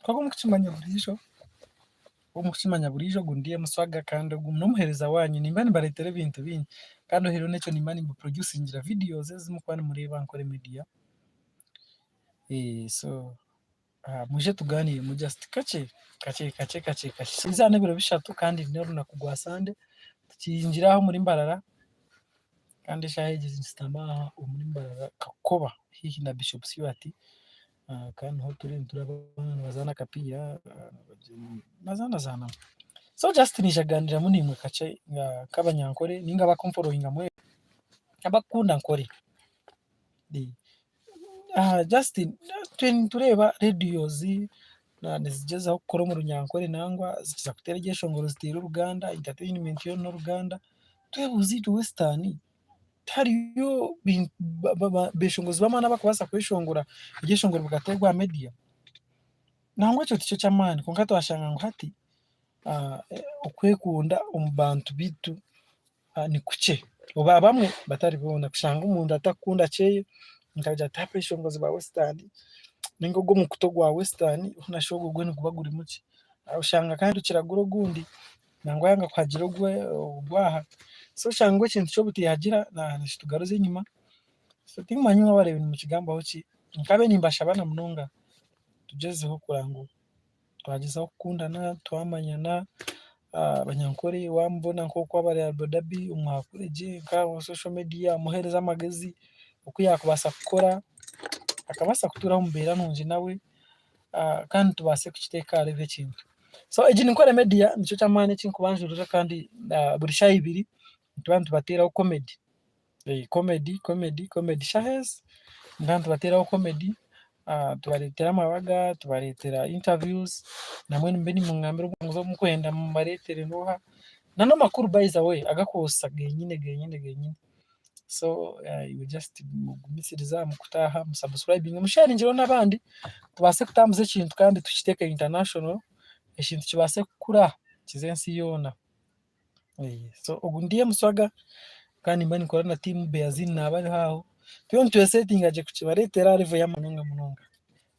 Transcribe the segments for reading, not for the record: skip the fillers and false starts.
Kwako mukimanya burijo gundiye muswaga kandi nomuhereza wanyu nimba nibaretera ebintu bingi kandi ohero nekyo nimba nimuproducingira videos ezimukuba nimureba Ankole Media. So muje tuganire mu just kakye sizana ebiro bishatu kandi n'orunaku rwa Sande tukiyingiraho muri Mbarara kandi eshaaha egi nizitama omuri Mbarara Kakoba haihi na Bishop Stewart kandi niho turi nituraba nibazaana akapiira bazaana. So just nijaganiramu nimwe kakye nk'abanyankore ninga abakunfollowinga mwena abakukunda Nkore. Just tureba radios nizigyezaho kukora omu runyankore nangwa zikiza kuteera eryeshongoro zitiire Oruganda, entertainment yo n'Oruganda. Twebuuze itwe Western tihariyo beshongozi b'amaani abakubaasa kweshongora eryeshongoro bikateerwa aha media. Nangwa ekyo tikyo ky'amaani konka twashanga ngu hati okwekunda omu bantu biitu nikukye oba abamwe batari boona kushanga omuntu atakukunda kyeye nkagira ati hapa eshongozi ba Western ninga ogw'omukuto gwa Western nashusha ogwo gwe niguba guri mukye oshanga kandi kiragura ogundi nangwa yanga kuhagira ogwaha. So oshanga ngu ekintu ky'obuti yagira nikitugaruza enyuma. So tinkumanyi mwabareebe nimukigambaho ki nkabe nimbashaba na munonga tugyezeho kuraba ngu twagyezaho kukundana twamanyana. Abanyankore wamubona nk'oku abari Abu Dhabi omwakuregye nka social media muheereza amagezi oku yakubaasa kukora akabaasa kutuura omu mbeera nungi nawe kandi tubaase kukiteeka aha level ekintu. So egi ni Ankole Media nikyo ky'amaani ekinkubanjurira kandi buri shaaha ibiri nituba nitubateeraho comedy shahes niba nitubateeraho comedy tubareetera amabaga tubareetera interviews namwe nimube nimungambira obwanguzi obu mukwenda mubareetere nooha n'amakuru by the way agakuusa genyine. So iwe just mugumisiriza mukutaaha musubscribing musharingireho n'abandi tubaase kutambuza ekintu kandi tukiteeke international ekintu kibaase kukura kize ensi yoona. So ogu ndiye Muswaga kandi nimba ninkora na team Beazin n'abariho aho turiyo nitwesetinga gye kukibareetera aha level y'amunonga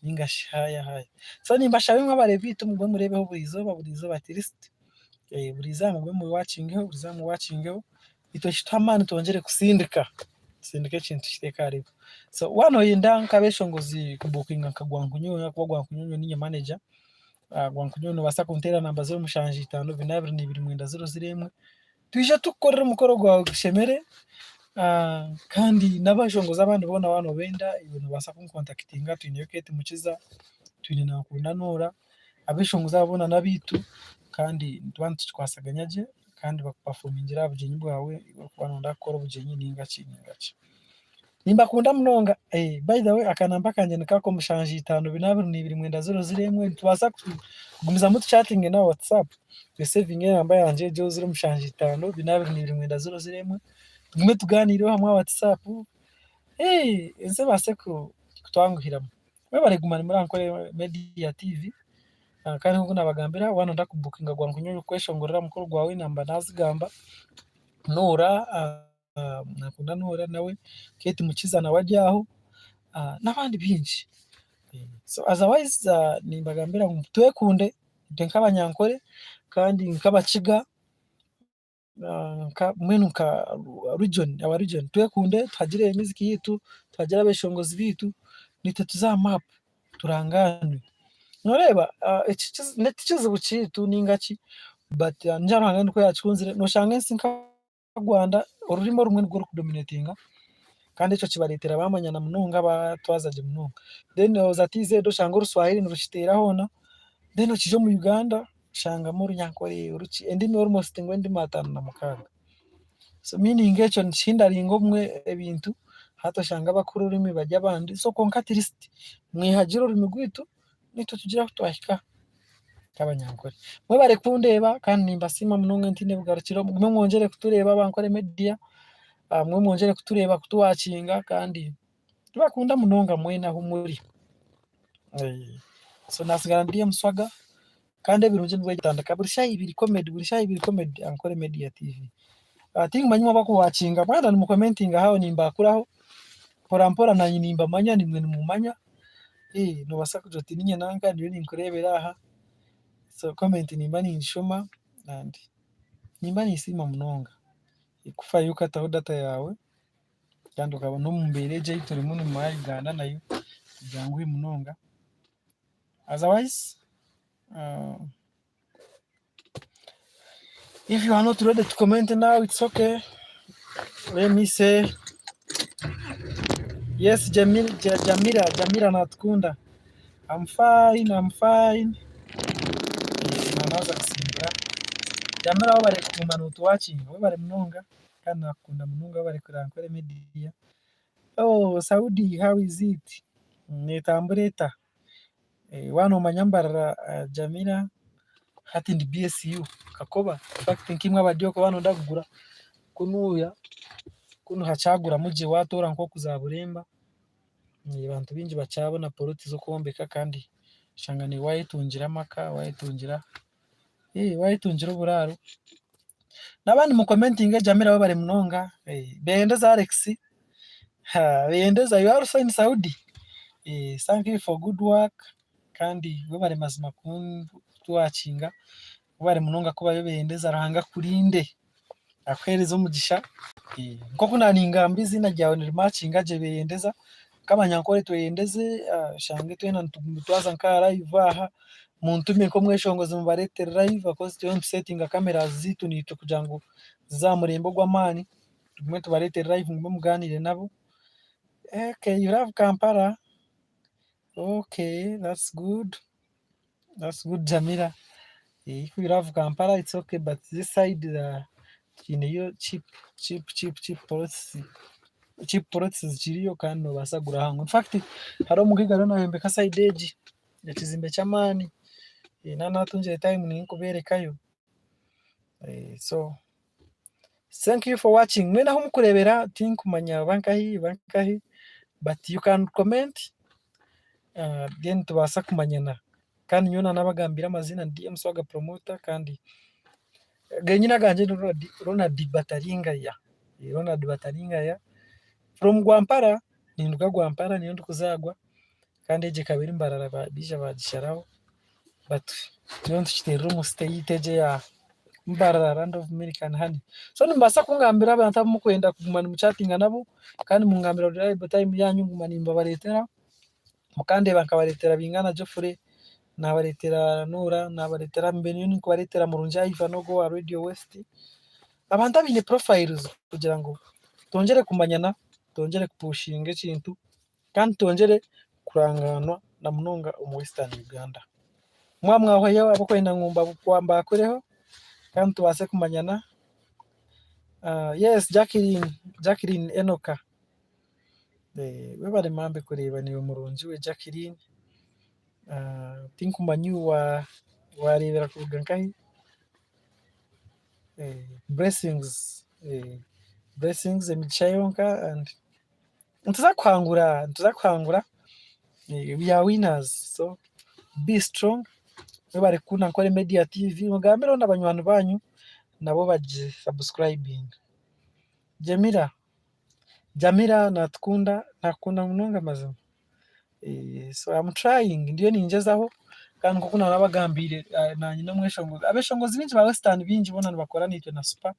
ningashi haya. So nimbashaba imwe abareebi biitu mugwe mureebeho buri izooba at least buri izooba mugwe muwatchingeho itweshituha amaani twongere kusindika ekintu kiteeka aha level. So wanoyenda nk'abeshongozi kubukinga nka Gwankunyonyo kuba Gwankunyonyo ninye manager. Gwankunyonyo nobaasa kunteera namba 0752220901 twije tukukorera omukoro gwawe gushemere. Kandi n'abashongozi abandi boona wanobenda iwe nobaasa kuncontactinga. Twineyo Kate Mukiza, twine Nankunda Noora, abeshongozi abo boona n'abiitu kandi nituba nitukikwasaganya gye kandi bakuperformingira aha bugyenyi bwawe orikuba nooyenda kukora obugyenyi ningaki. Nimbakunda munonga. By the way akanamba kangye nikako 0752220901 nitubaasa kugumizamu tuchatting na WhatsApp twesavinge enamba yangye egyo 0752220901 tugume tuganiireho hamwe aha WhatsApp ensi ebaase kutwanguhiramu. Mwebare guma muri Ankole Media TV kandi nk'oku nabagambira wanonda kubukinga Gwankunyonyo kweshongorera mukoro gwawe namba nazigamba Noora Nankunda Noora nawe Kate Mukiza nawe ari aho n'abandi bingi. So otherwise nimbagambira ngu twekunde nk'abanyankore kandi nk'abakiga mbwenu nka region twekunde tuhagire emiziki yiitu tuhagira abeshongozi biitu nitwe tuza map turangaanwe. Noreeba tikizibu kiitu ningaki but ningira Ruhanga nikwe yakikunzire noshanga ensi nka Rwanda orurimi orumwe nirwo rukudominatinga kandi ekyo kibareetera bamanyana munonga batwaza gye munonga. Then oza TZ oshanga Oruswahili nirukiteera hoona then okije omu Uganda oshangamu Orunyankore endimi almost ngu endimi 56. So meaning ekyo nikihindaringa obumwe ebintu hati oshanga abakuru orurimi bari abandi. So konka at least mwehagire orurimi rwitu nitwe tugira ahu twahika nk'abanyankore. Mwebare kundeeba kandi nimbasiima munonga ntiine bugarukiro mugume mwongere kutureeba aba Ankole Media mwe mwongere kutureeba kutuwatchinga kandi tubakunda munonga mwena ahu muri. So nasigara ndiye Muswaga kandi ebirungi nibwe gitandika buri shaaha ibiri comedy Ankole Media TV. Tinkumanyi mwabakuwatchinga mwenda nimucommentinga aho nimbakuraho mpora nanye nimbamanya nimwe nimumanya nobaasa kugira oti ninye nanka ndiyo ninkureebera aha, so comment nimba ninshoma and nimba ninsiima munonga kufayo okataho data yaawe kandi okaba n'omu mbeera egi ei turimu omu Uganda nayo byanguhi munonga. Otherwise, if you are not ready to comment now, it's okay. Let me say yes, Jamira natukunda. I'm fine. Nanaza kusimbura. Jamira aho bari kuguma nutuwatching, bo bari munonga kandi nakukunda munonga bari kurankore media. Oh, Saudi, how is it? Netambureta. Wano manyambarara Jamira hati ndi BSU kakoba in fact nkimwe abadyoko bano ndakugura kunuya kuno hacagura muje watora nko kuzaburemba abantu bingi bacabona poroti zo kwombeka kandi shangani wayitungira amaka wayitungira uburaro n'abandi mu commenting Jamira bo bari munonga bendeza Alex bendeza you are also in Saudi thank you for good work kandi bo bari mazima kutuwacinga bari munonga kuba yo bendeza arahanga kurinde akwereza umugisha nko kunaninga mbizi na jyawe ni matching aje bendeza kama nyankore twendeze shange twena ntwaza nkara live aha muntu meko mweshongoze mubarete live because tyo setting camera zitu ni kugira ngo zamurembo gw'amani tumwe tubarete live ngo muganire nabo. Okay, you have Kampala. Okay, that's good Jamira. If you have Kampala it's okay, but this side your cheap products ziriyo kandi nobasa gura hangu. In fact hari omugigaro nahembeka side edge yakizimbe cy'amani nanatunjire time ninkuberekayo. So thank you for watching. Mwena ho mukurebera tinkumanya bankahi but you can comment then tubasa kumanyana kandi nyona nabagambira amazina ndi Mswaga promoter kandi genyina ganje Ronald Bataringa ya from Gwampara ninduka Gwampara niyo ndukuzagwa kandi eje kabiri mbarara bija bagisharaho but niyo ntukiterera mu state eje ya mbarara Land of American Honey. So nimbasa kungambira abantu mukwenda kugumana mu chatting nabo kandi mungambira reliable time yanyu ngumana imbabaretera mukande bakabaretera bingana Geoffrey nabaretera Nura nabaretera Mbeni ni kubaretera Murunja Iva no go Radio West abantu abine profiles kugira ngo tongere kumanyana tongere kupushinga ikintu kandi tongere kuranganwa na munonga mu Western Uganda mwamwaho yawe abakwenda ngumba kwamba kureho kandi tubase kumanyana. Yes, Jacqueline Enoka we bari mambe kureba niwe murunji we Jacqueline tinkumanyu warebera kuvuga nkahi blessings emichayonka and ntuzakwangura we are winners, so be strong. We bari kuna nkore Media TV mugambira n'abanywantu banyu nabo baje subscribing. Jamira natukunda munonga mazima. So I'm trying ndiyo ninjezaho kandi kuko nabagambire nanyi no mweshongozi abeshongozi bingi ba Western bingi bona bakora nitwe na super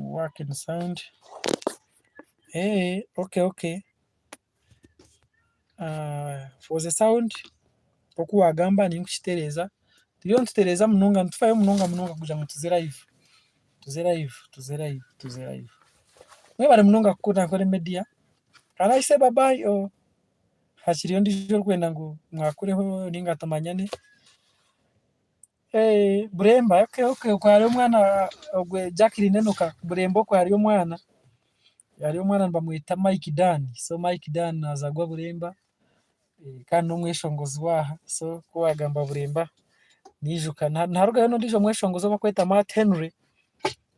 work and sound. Okay. For the sound poku wagamba ni nkishitereza turiyo ntutereza munonga ntufayo munonga kugira ngo tuze live mwe bari munonga kuko nkore media. Can I say bye bye or hashiriyo ndijo kwenda ngo mwakureho ningatamanyane Buremba. Okay ko hari umwana ogwe Jacqueline Enoka Burembo ko hari umwana bamwita Mike Dan. So Mike Dan nazagwa Buremba kandi n'umweshongozi waha, so ko wagamba Buremba nijuka ntarugayo ndijo mweshongozi bakweta Matt Henry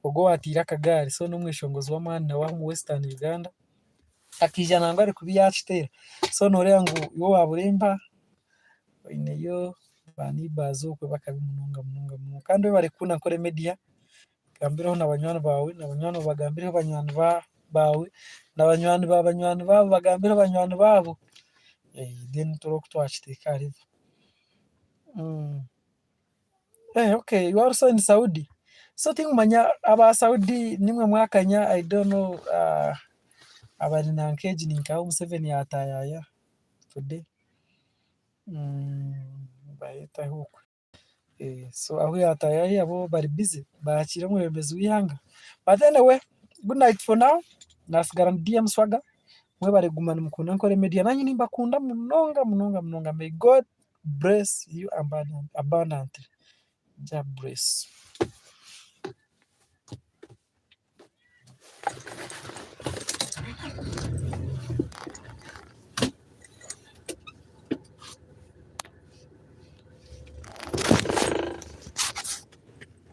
ubwo watira akagari, so n'umweshongozi wa mwana wa mu Western Uganda akijana ngo ari kubi yacitera. So nore ngo yo waburemba ineyo bani bazo kwe bakabimununga kandi bari kuna kore media gambiraho n'abanywana bawe n'abanywana bagambiraho abanywana bawe n'abanywana babo bagambiraho abanywana babo then turoku twakiteeka hariho. Okay, you are also in Saudi. So tinkumanya aba Saudi nimwe mwakanya, I don't know, abari nankeegi ninkaho Museveni yatayaya today. Bayetaho okwe. So aho yatayaya abo bari busy bakira omwebembezi w'ihanga. But anyway, good night for now. Nasigara ndi DM Swaga. Mwebare guma nimukunda nkore media. Nanyi nimbakunda munonga. May God bless you abundantly. God bless.